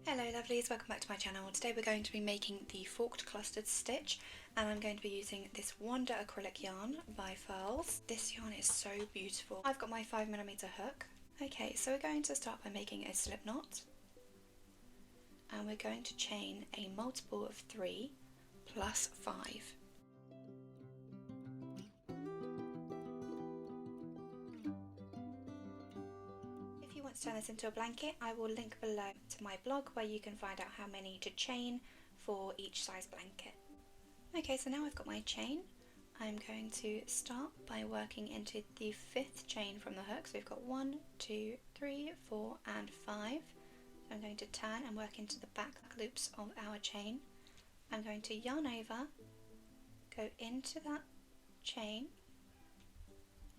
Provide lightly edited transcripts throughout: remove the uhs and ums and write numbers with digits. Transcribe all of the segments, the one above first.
Hello lovelies, welcome back to my channel. Today we're going to be making the forked clustered stitch and I'm going to be using this Wonder acrylic yarn by Furls. This yarn is so beautiful. I've got my 5mm hook. Okay, so we're going to start by making a slip knot and we're going to chain a multiple of 3 plus 5. To turn this into a blanket, I will link below to my blog where you can find out how many to chain for each size blanket. Okay, so now I've got my chain. I'm going to start by working into the 5th chain from the hook. So we've got 1, 2, 3, 4 and 5. I'm going to turn and work into the back loops of our chain. I'm going to yarn over, go into that chain,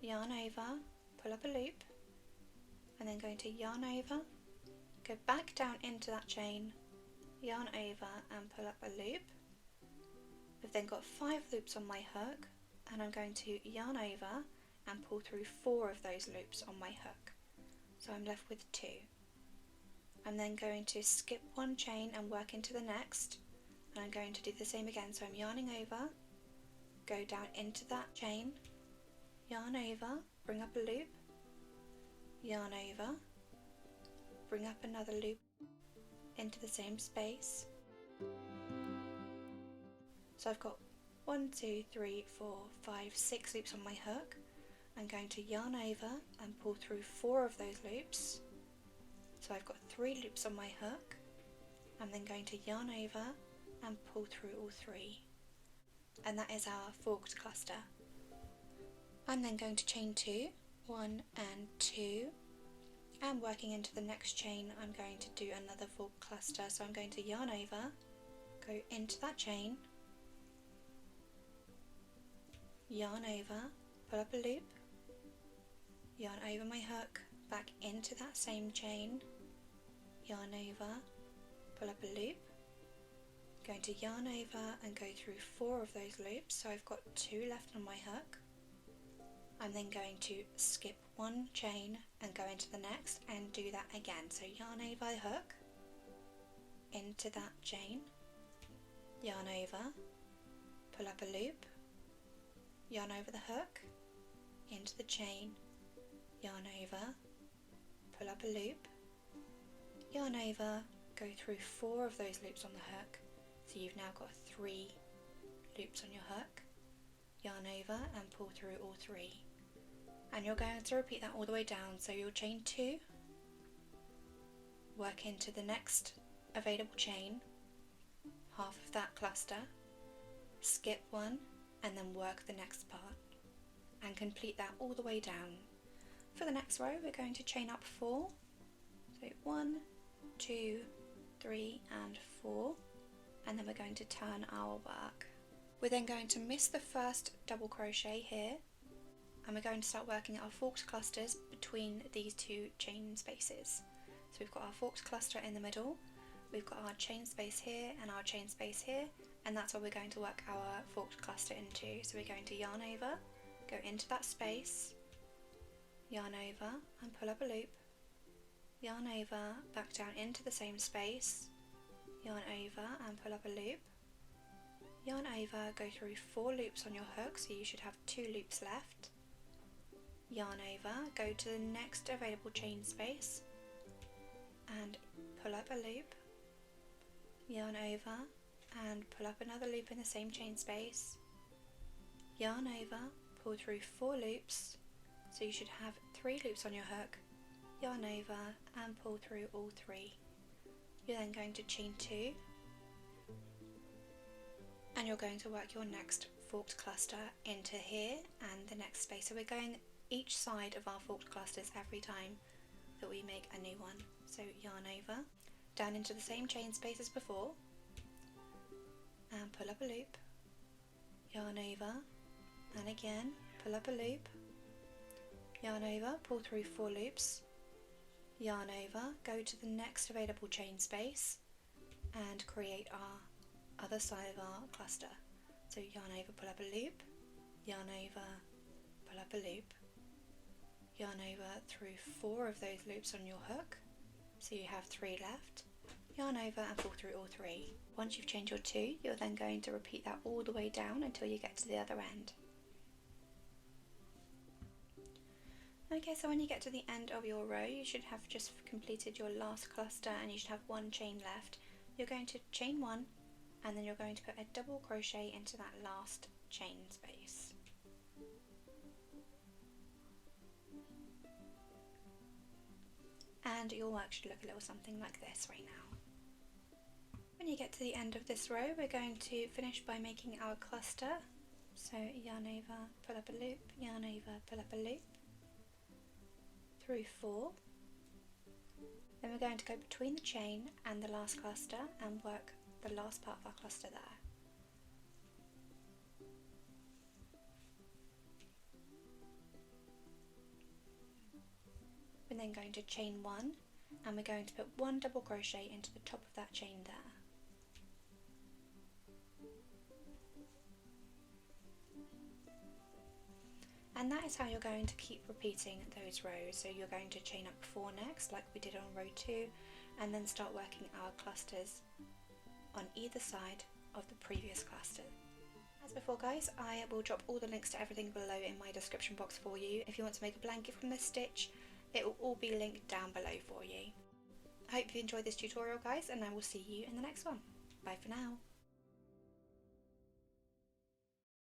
yarn over, pull up a loop, and then going to yarn over, go back down into that chain, yarn over and pull up a loop. I've then got 5 loops on my hook and I'm going to yarn over and pull through 4 of those loops on my hook. So I'm left with 2. I'm then going to skip one chain and work into the next, and I'm going to do the same again. So I'm yarning over, go down into that chain, yarn over, bring up a loop, yarn over, bring up another loop into the same space. So I've got 1, 2, 3, 4, 5, 6 loops on my hook. I'm going to yarn over and pull through 4 of those loops. So I've got 3 loops on my hook. I'm then going to yarn over and pull through all 3. And that is our forked cluster. I'm then going to chain 2. 1 and 2, and working into the next chain I'm going to do another forked cluster. So I'm going to yarn over, go into that chain, yarn over, pull up a loop, yarn over my hook, back into that same chain, yarn over, pull up a loop, going to yarn over and go through 4 of those loops. So I've got 2 left on my hook. I'm then going to skip one chain and go into the next and do that again. So yarn over the hook, into that chain, yarn over, pull up a loop, yarn over the hook, into the chain, yarn over, pull up a loop, yarn over, go through 4 of those loops on the hook. So you've now got 3 loops on your hook, yarn over and pull through all 3. And you're going to repeat that all the way down. So you'll chain 2, work into the next available chain, half of that cluster, skip one and then work the next part and complete that all the way down. For the next row we're going to chain up 4. So 1, 2, 3 and 4, and then we're going to turn our work. We're then going to miss the first double crochet here and we're going to start working our forked clusters between these 2 chain spaces. So we've got our forked cluster in the middle, we've got our chain space here and our chain space here, and that's what we're going to work our forked cluster into. So we're going to yarn over, go into that space, yarn over and pull up a loop, yarn over, back down into the same space, yarn over and pull up a loop, yarn over, go through 4 loops on your hook, so you should have 2 loops left, yarn over, go to the next available chain space and pull up a loop, yarn over and pull up another loop in the same chain space, yarn over, pull through 4 loops, so you should have 3 loops on your hook, yarn over and pull through all 3. You're then going to chain 2 and you're going to work your next forked cluster into here and the next space. So we're going each side of our forked clusters every time that we make a new one. So yarn over, down into the same chain space as before and pull up a loop, yarn over and again pull up a loop, yarn over, pull through 4 loops, yarn over, go to the next available chain space and create our other side of our cluster. So yarn over, pull up a loop, yarn over, pull up a loop, yarn over through 4 of those loops on your hook, so you have 3 left, yarn over and pull through all 3. Once you've chained your 2, you're then going to repeat that all the way down until you get to the other end. Okay, so when you get to the end of your row, you should have just completed your last cluster and you should have 1 chain left. You're going to chain 1 and then you're going to put a double crochet into that last chain space. And your work should look a little something like this right now. When you get to the end of this row, we're going to finish by making our cluster. So yarn over, pull up a loop, yarn over, pull up a loop, through 4. Then we're going to go between the chain and the last cluster and work the last part of our cluster there. We're then going to chain 1 and we're going to put 1 double crochet into the top of that chain there. And that is how you're going to keep repeating those rows. So you're going to chain up 4 next, like we did on row 2, and then start working our clusters on either side of the previous cluster. As before guys, I will drop all the links to everything below in my description box for you. If you want to make a blanket from this stitch, it will all be linked down below for you. I hope you enjoyed this tutorial guys, and I will see you in the next one. Bye for now.